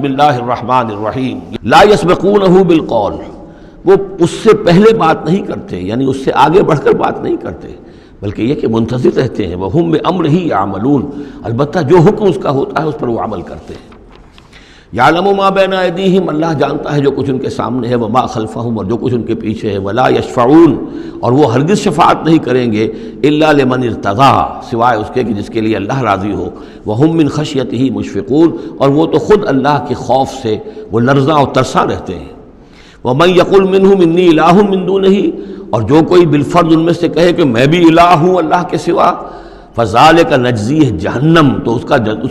بسم اللہ الرحمن الرحیم لا یسبقونہ بالقول، وہ اس سے پہلے بات نہیں کرتے، یعنی اس سے آگے بڑھ کر بات نہیں کرتے، بلکہ یہ کہ منتظر رہتے ہیں، وہم بامرہ یعملون، البتہ جو حکم اس کا ہوتا ہے اس پر وہ عمل کرتے ہیں۔ یعلم ما بین ایدیہم، اللہ جانتا ہے جو کچھ ان کے سامنے ہے، وما خلفہم، اور جو کچھ ان کے پیچھے ہے، ولا یشفعون، اور وہ ہرگز شفاعت نہیں کریں گے، الا لمن ارتضی، سوائے اس کے کہ جس کے لیے اللہ راضی ہو، وہم من خشیتہ مشفقون، اور وہ تو خود اللہ کے خوف سے وہ لرزاں اور ترساں رہتے ہیں۔ ومن یقل منہم انی الہ من دونہ، اور جو کوئی بالفرض ان میں سے کہے کہ میں بھی الہ ہوں اللہ کے سوا، فذالک نجزیہ جہنم، تو اس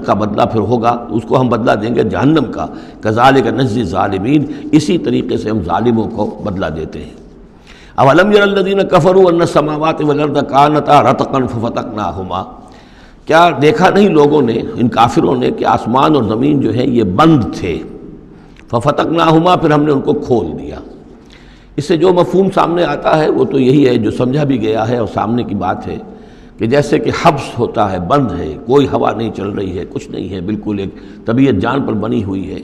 کا بدلہ پھر ہوگا، اس کو ہم بدلہ دیں گے جہنم کا، کذالک نجزی الظالمین، اسی طریقے سے ہم ظالموں کو بدلہ دیتے ہیں۔ اولم یر الذین کفروا ان السماوات والارض کانتا رتقا ففتقناہما، کیا دیکھا نہیں لوگوں نے، ان کافروں نے، کہ آسمان اور زمین جو ہیں یہ بند تھے، ففتقناہما، پھر ہم نے ان کو کھول دیا۔ اس سے جو مفہوم سامنے آتا ہے وہ تو یہی ہے جو سمجھا بھی گیا ہے اور سامنے کی بات ہے، کہ جیسے کہ حبس ہوتا ہے، بند ہے، کوئی ہوا نہیں چل رہی ہے، کچھ نہیں ہے، بالکل ایک طبیعت جان پر بنی ہوئی ہے،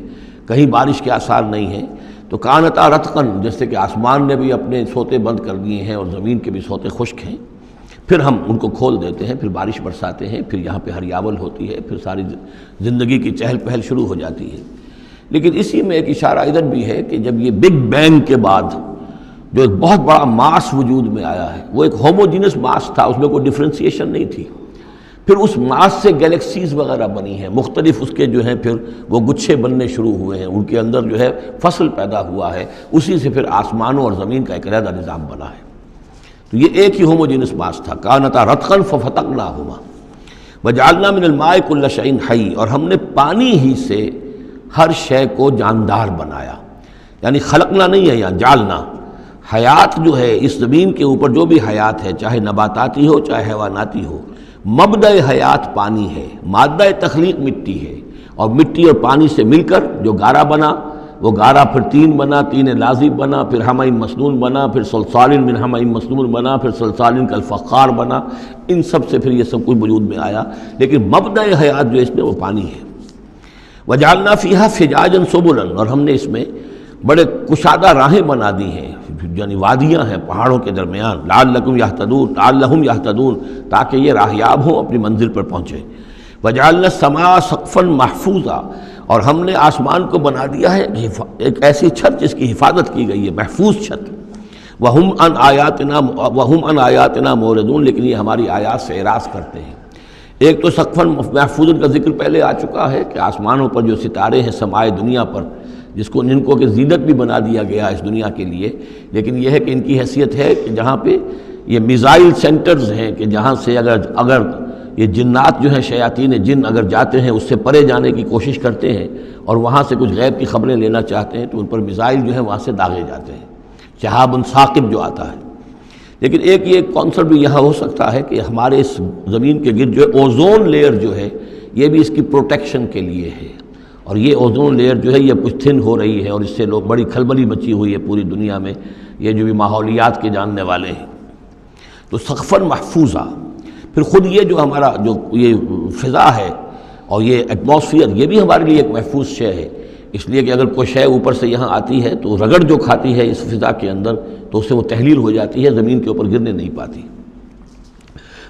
کہیں بارش کے آثار نہیں ہیں، تو کانتا رتقن، جیسے کہ آسمان نے بھی اپنے سوتے بند کر دیے ہیں اور زمین کے بھی سوتے خشک ہیں، پھر ہم ان کو کھول دیتے ہیں، پھر بارش برساتے ہیں، پھر یہاں پہ ہریاول ہوتی ہے، پھر ساری زندگی کی چہل پہل شروع ہو جاتی ہے۔ لیکن اسی میں ایک اشارہ ادھر بھی ہے کہ جب یہ بگ بینگ کے بعد جو ایک بہت بڑا ماس وجود میں آیا ہے، وہ ایک ہوموجینس ماس تھا، اس میں کوئی ڈفرینسیشن نہیں تھی، پھر اس ماس سے گیلیکسیز وغیرہ بنی ہیں، مختلف اس کے جو ہیں پھر وہ گچھے بننے شروع ہوئے ہیں، ان کے اندر جو ہے فصل پیدا ہوا ہے، اسی سے پھر آسمانوں اور زمین کا ایک علیحدہ نظام بنا ہے۔ تو یہ ایک ہی ہوموجینس ماس تھا، کانتا رتقا ففتقناہما وجعلنا من الماء کل شیء حی، اور ہم نے پانی ہی سے ہر شے کو جاندار بنایا، یعنی خلقنا نہیں ہے یہاں، جعلنا، حیات جو ہے اس زمین کے اوپر جو بھی حیات ہے، چاہے نباتاتی ہو چاہے حیواناتی ہو، مبدأ حیات پانی ہے، مادہ تخلیق مٹی ہے، اور مٹی اور پانی سے مل کر جو گارا بنا، وہ گارا پھر تین بنا، تین لازب بنا، پھر حمأ مسنون بنا، پھر صلصال من حمأ مسنون بنا، پھر صلصال کالفخار بنا، ان سب سے پھر یہ سب کچھ وجود میں آیا، لیکن مبدأ حیات جو اس میں وہ پانی ہے۔ وجعلنا فیہا فجاجا سبلا، اور ہم نے اس میں بڑے کشادہ راہیں بنا دی ہیں، یعنی وادیاں ہیں پہاڑوں کے درمیان، لعلکم یہتدون، لعلہم یہتدون، تاکہ یہ راہیاب ہوں، اپنی منزل پر پہنچے۔ وجعلنا السماء سقفا محفوظا، اور ہم نے آسمان کو بنا دیا ہے ایک ایسی چھت جس کی حفاظت کی گئی ہے، محفوظ چھت۔ وہم عن آیاتنا موردون، لیکن یہ ہماری آیات سے اعراض کرتے ہیں۔ ایک تو سقفا محفوظ کا ذکر پہلے آ چکا ہے کہ آسمانوں پر جو ستارے ہیں سمائے دنیا پر، جن کو کہ زینت بھی بنا دیا گیا اس دنیا کے لیے، لیکن یہ ہے کہ ان کی حیثیت ہے کہ جہاں پہ یہ میزائل سینٹرز ہیں، کہ جہاں سے اگر یہ جنات جو ہیں، شیاطین جن اگر جاتے ہیں اس سے پرے جانے کی کوشش کرتے ہیں اور وہاں سے کچھ غیب کی خبریں لینا چاہتے ہیں، تو ان پر میزائل جو ہیں وہاں سے داغے جاتے ہیں، شہاب ثاقب جو آتا ہے۔ لیکن ایک یہ کانسیپٹ بھی یہاں ہو سکتا ہے کہ ہمارے اس زمین کے گرد جو اوزون لیئر جو ہے، یہ بھی اس کی پروٹیکشن کے لیے ہے، اور یہ اوزون لیئر جو ہے یہ کچھ تھن ہو رہی ہے، اور اس سے لوگ بڑی کھلبلی مچی ہوئی ہے پوری دنیا میں، یہ جو بھی ماحولیات کے جاننے والے ہیں۔ تو سقفا محفوظہ، پھر خود یہ جو ہمارا جو یہ فضا ہے اور یہ ایٹماسفیئر، یہ بھی ہمارے لیے ایک محفوظ شے ہے، اس لیے کہ اگر کوئی شے اوپر سے یہاں آتی ہے تو رگڑ جو کھاتی ہے اس فضا کے اندر، تو اس سے وہ تحلیل ہو جاتی ہے، زمین کے اوپر گرنے نہیں پاتی۔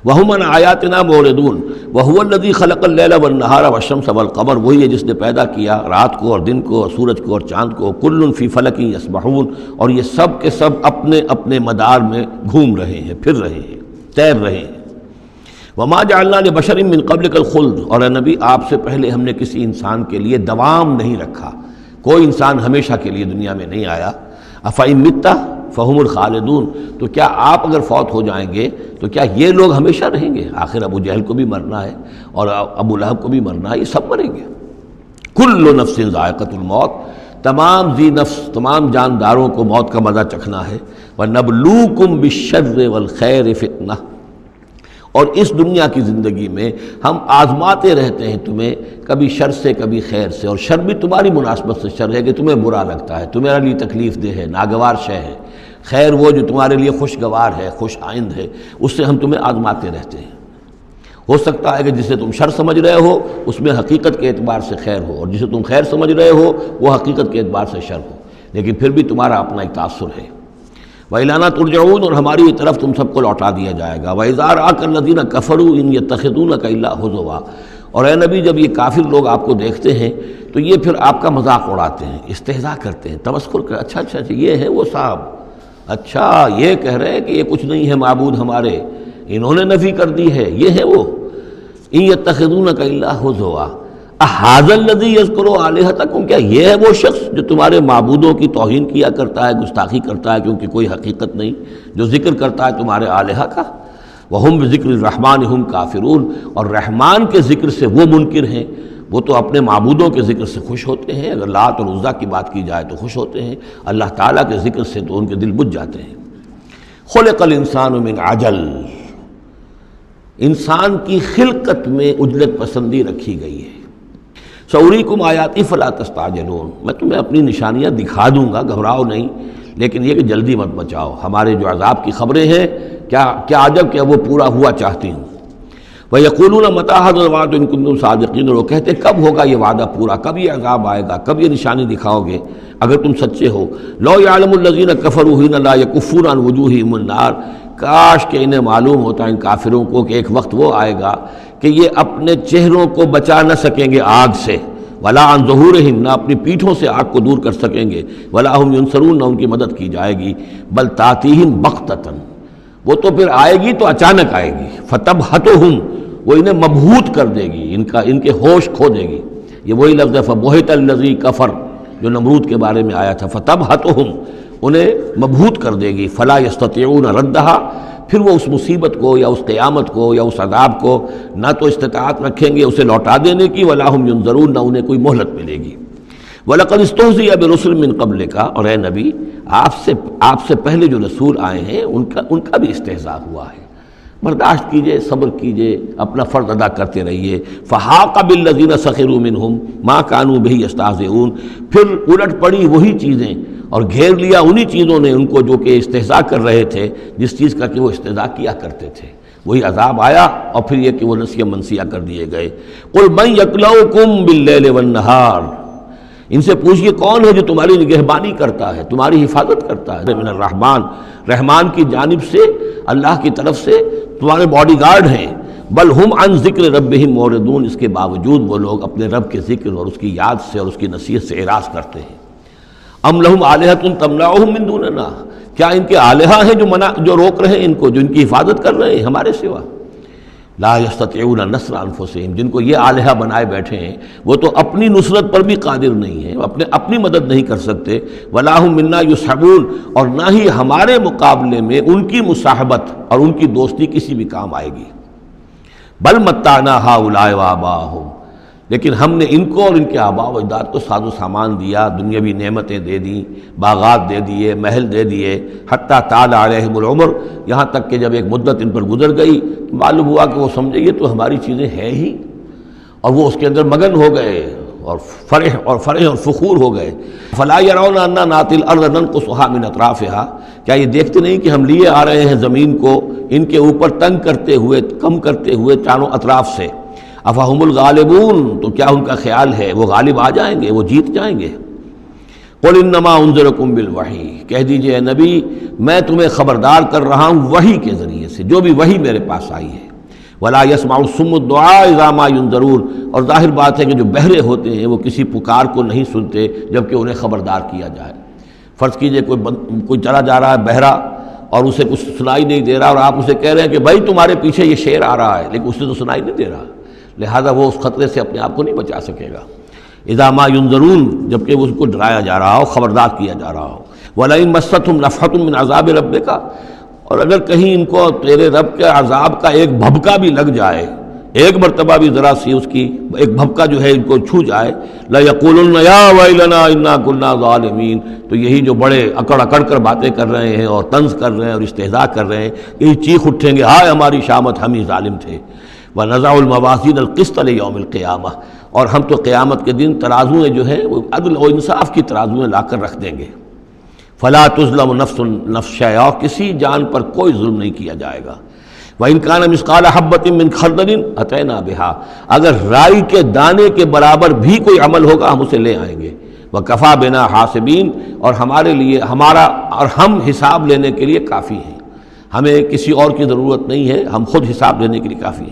وَهُمْ عَنْ آیَاتِنَا مُعْرِضُونَ وَهُوَ الَّذِي خَلَقَ اللَّيْلَ وَالنَّهَارَ وَالشَّمْسَ وَالْقَمَرَ، وہی ہے جس نے پیدا کیا رات کو اور دن کو اور سورج کو اور چاند کو، كُلٌّ فِي فَلَكٍ يَسْبَحُونَ، اور یہ سب کے سب اپنے اپنے مدار میں گھوم رہے ہیں، پھر رہے ہیں، تیر رہے ہیں۔ وَمَا جَعَلْنَا لِبَشَرٍ مِّن قَبْلِكَ الْخُلْدَ، اور اے نبی آپ سے پہلے ہم نے کسی انسان کے لیے دوام نہیں رکھا، کوئی انسان ہمیشہ کے لیے دنیا میں نہیں آیا۔ أَفَإِن مِتَّ فَهُمُ الْخَالِدُونَ، تو کیا آپ اگر فوت ہو جائیں گے تو کیا یہ لوگ ہمیشہ رہیں گے؟ آخر ابو جہل کو بھی مرنا ہے اور ابو لہب کو بھی مرنا ہے، یہ سب مریں گے۔ كُلُّ نَفْسٍ ذَائِقَةُ الْمَوْتِ، تمام ذی نفس، تمام جانداروں کو موت کا مزہ چکھنا ہے۔ وَنَبْلُوكُمْ بِالشَّرِّ وَالْخَيْرِ فِتْنَةً، اور اس دنیا کی زندگی میں ہم آزماتے رہتے ہیں تمہیں، کبھی شر سے کبھی خیر سے، اور شر بھی تمہاری مناسبت سے شر ہے کہ تمہیں برا لگتا ہے، تمہارے لیے تکلیف دہ ہے، ناگوار شے ہے، خیر وہ جو تمہارے لیے خوشگوار ہے، خوش آئند ہے، اس سے ہم تمہیں آزماتے رہتے ہیں۔ ہو سکتا ہے کہ جسے تم شر سمجھ رہے ہو اس میں حقیقت کے اعتبار سے خیر ہو، اور جسے تم خیر سمجھ رہے ہو وہ حقیقت کے اعتبار سے شر ہو، لیکن پھر بھی تمہارا اپنا ایک تاثر ہے۔ وَإِلَيْنَا تُرْجَعُونَ، اور ہماری طرف تم سب کو لوٹا دیا جائے گا۔ وَإِذَا رَآكَ الَّذِينَ كَفَرُوا إِن يَتَّخِذُونَكَ إِلَّا هُزُوًا، اور اے نبی جب یہ کافر لوگ آپ کو دیکھتے ہیں تو یہ پھر آپ کا مذاق اڑاتے ہیں، استہزاء کرتے ہیں، تمسخر کر، اچھا یہ ہے وہ صاحب، اچھا یہ کہہ رہے ہیں کہ یہ کچھ نہیں ہے معبود ہمارے، انہوں نے نفی کر دی ہے، یہ ہے وہ۔ إِن يَتَّخِذُونَكَ إِلَّا هُزُوًا أَهَٰذَا الَّذِي يَذْكُرُ آلِهَتَكُمْ، کیا یہ ہے وہ شخص جو تمہارے معبودوں کی توہین کیا کرتا ہے، گستاخی کرتا ہے کیونکہ کوئی حقیقت نہیں، جو ذکر کرتا ہے تمہارے آلہہ کا۔ وَهُمْ بِذِكْرِ الرَّحْمَٰنِ هُمْ كَافِرُونَ، اور رحمان کے ذکر سے وہ منکر ہیں، وہ تو اپنے معبودوں کے ذکر سے خوش ہوتے ہیں، اگر لات اور عزیٰ کی بات کی جائے تو خوش ہوتے ہیں، اللہ تعالیٰ کے ذکر سے تو ان کے دل بجھ جاتے ہیں۔ خُلِقَ الْإِنسَانُ مِنْ عَجَلٍ، انسان کی خلقت میں عجلت پسندی رکھی گئی ہے۔ سأریکم آیاتی فلا تستعجلون، میں تمہیں اپنی نشانیاں دکھا دوں گا، گھبراؤ نہیں، لیکن یہ کہ جلدی مت مچاؤ، ہمارے جو عذاب کی خبریں ہیں کیا عجب کہ وہ پورا ہوا چاہتی ہوں۔ وَيَقُولُونَ مَتَىٰ هَٰذَا الْوَعْدُ إِن كُنتُمْ صَادِقِينَ، اور وہ کہتے ہیں کب ہوگا یہ وعدہ پورا، کب یہ عذاب آئے گا، کب یہ نشانی دکھاؤ گے اگر تم سچے ہو۔ لَوْ يَعْلَمُ الَّذِينَ كَفَرُوا حِينَ لَا يَكُفُّونَ عَنْ وُجُوهِهِمُ النَّارَ، کاش کہ انہیں معلوم ہوتا ان کافروں کو کہ ایک وقت وہ آئے گا کہ یہ اپنے چہروں کو بچا نہ سکیں گے آگ سے، وَلَا عَنْ ظُهُورِهِمْ، نہ اپنی پیٹھوں سے آگ کو دور کر سکیں گے، وَلَا هُمْ يُنصَرُونَ، نہ ان کی مدد کی جائے گی، بل تَأْتِيهِمْ بَغْتَةً، وہ تو پھر آئے گی تو اچانک آئے گی، فَتَبْهَتُهُمْ، وہ انہیں مبہوت کر دے گی، ان کے ہوش کھو دے گی۔ یہ وہی لفظ ہے فَبُہِتَ الَّذِي كَفَرَ جو نمرود کے بارے میں آیا تھا، فَتَبْهَتُهُمْ، انہیں مبہوت کر دے گی، فَلَا يَسْتَطِيعُونَ رَدَّهَا، پھر وہ اس مصیبت کو یا اس قیامت کو یا اس عذاب کو نہ تو استطاعت رکھیں گے اسے لوٹا دینے کی، وَلَا هُمْ يُنظَرُونَ، نہ انہیں کوئی مہلت ملے گی۔ وَلَقَدِ اسْتُهْزِئَ بِرُسُلٍ مِّن قَبْلِكَ، اور اے نبی آپ سے پہلے جو رسول آئے ہیں ان کا بھی استہزاء ہوا ہے، برداشت کیجئے، صبر کیجئے، اپنا فرض ادا کرتے رہیے۔ فَحَاقَ بِالَّذِينَ سَخِرُوا مِنْهُمْ مَا كَانُوا بِهِ يَسْتَهْزِئُونَ، پھر الٹ پڑی وہی چیزیں اور گھیر لیا انہی چیزوں نے ان کو جو کہ استہزاء کر رہے تھے، جس چیز کا کہ وہ استہزاء کیا کرتے تھے، وہی عذاب آیا اور پھر یہ کہ وہ نسیہ منسیہ کر دیے گئے۔ قُلْ مَن يَكْلَؤُكُمْ بِاللَّيْلِ وَالنَّهَارِ، ان سے پوچھئے کون ہے جو تمہاری نگہبانی کرتا ہے، تمہاری حفاظت کرتا ہے۔ من الرحمن، رحمان کی جانب سے، اللہ کی طرف سے تمہارے باڈی گارڈ ہیں۔ بل ہم عن ذکر ربہم معرضون، اس کے باوجود وہ لوگ اپنے رب کے ذکر اور اس کی یاد سے اور اس کی نصیحت سے اعراض کرتے ہیں۔ ام لہم آلہۃ تمنعہم من دوننا، کیا ان کے آلہہ ہیں جو روک رہے ہیں ان کو، جو ان کی حفاظت کر رہے ہیں ہمارے سوا؟ لا یستطیعون نصر انفسہم، جن کو یہ آلہہ بنائے بیٹھے ہیں وہ تو اپنی نصرت پر بھی قادر نہیں ہیں، اپنی مدد نہیں کر سکتے۔ ولا ہم منا یصحبون، اور نہ ہی ہمارے مقابلے میں ان کی مصاحبت اور ان کی دوستی کسی بھی کام آئے گی۔ بل متعنا ہؤلاء وآباءہم، لیکن ہم نے ان کو اور ان کے آباء و اجداد کو ساز و سامان دیا، دنیاوی نعمتیں دے دیں، باغات دے دیے، محل دے دیے، حتیٰ طال علیہم العمر، یہاں تک کہ جب ایک مدت ان پر گزر گئی معلوم ہوا کہ وہ سمجھے یہ تو ہماری چیزیں ہیں ہی، اور وہ اس کے اندر مگن ہو گئے اور فرح اور فخور ہو گئے۔ فلا يرون انا ناتی الارض ننقصها من اطرافها، کیا یہ دیکھتے نہیں کہ ہم لیے آ رہے ہیں زمین کو ان کے اوپر تنگ کرتے ہوئے، کم کرتے ہوئے چاروں اطراف سے۔ افہم الغالبون، تو کیا ان کا خیال ہے وہ غالب آ جائیں گے، وہ جیت جائیں گے؟ قل انما انذرکم بالوحی، کہہ دیجئے اے نبی میں تمہیں خبردار کر رہا ہوں وحی کے ذریعے سے، جو بھی وحی میرے پاس آئی ہے۔ ولا يسمع الصم الدعاء اذا ما ينذرون، اور ظاہر بات ہے کہ جو بہرے ہوتے ہیں وہ کسی پکار کو نہیں سنتے جبکہ انہیں خبردار کیا جائے۔ فرض کیجئے کوئی چلا جا رہا ہے بہرا اور اسے کچھ سنائی نہیں دے رہا، اور آپ اسے کہہ رہے ہیں کہ بھائی تمہارے پیچھے یہ شیر آ رہا ہے، لیکن اسے تو سنائی نہیں دے رہا، لہذا وہ اس خطرے سے اپنے آپ کو نہیں بچا سکے گا۔ اذا ما ينذرون، جبکہ اس کو ڈرایا جا رہا ہو، خبردار کیا جا رہا ہو۔ وَلَئِن مَسَّتْهُمْ نَفْحَةٌ مِّنْ عَذَابِ رَبِّكَ، اور اگر کہیں ان کو تیرے رب کے عذاب کا ایک بھبکا بھی لگ جائے، ایک مرتبہ بھی ذرا سی اس کی ایک بھبکا جو ہے ان کو چھو جائے، لَيَقُولُنَّ يَا وَيْلَنَا إِنَّا كُنَّا ظَالِمِينَ، تو یہی جو بڑے اکڑ اکڑ کر باتیں کر رہے ہیں اور طنز کر رہے ہیں اور استہزاء کر رہے ہیں، یہی چیخ اٹھیں گے ہائے ہماری شامت، ہم ہی ظالم تھے۔ وَنَضَعُ الْمَوَازِينَ الْقِسْطَ لِيَوْمِ الْقِيَامَةِ، اور ہم تو قیامت کے دن ترازویں جو ہیں وہ عدل و انصاف کی ترازویں لا کر رکھ دیں گے۔ فَلَا تُظْلَمُ نَفْسٌ شَيْئًا، کسی جان پر کوئی ظلم نہیں کیا جائے گا۔ وَإِنْ كَانَ مِثْقَالَ حَبَّةٍ مِّنْ خَرْدَلٍ أَتَيْنَا بِهَا، اگر رائی کے دانے کے برابر بھی کوئی عمل ہوگا ہم اسے لے آئیں گے. وَكَفَى بِنَا حَاسِبِينَ، اور ہمارے لیے ہم حساب لینے کے لیے کافی ہیں، ہمیں کسی اور کی ضرورت نہیں ہے، ہم خود حساب لینے کے لیے کافی ہیں.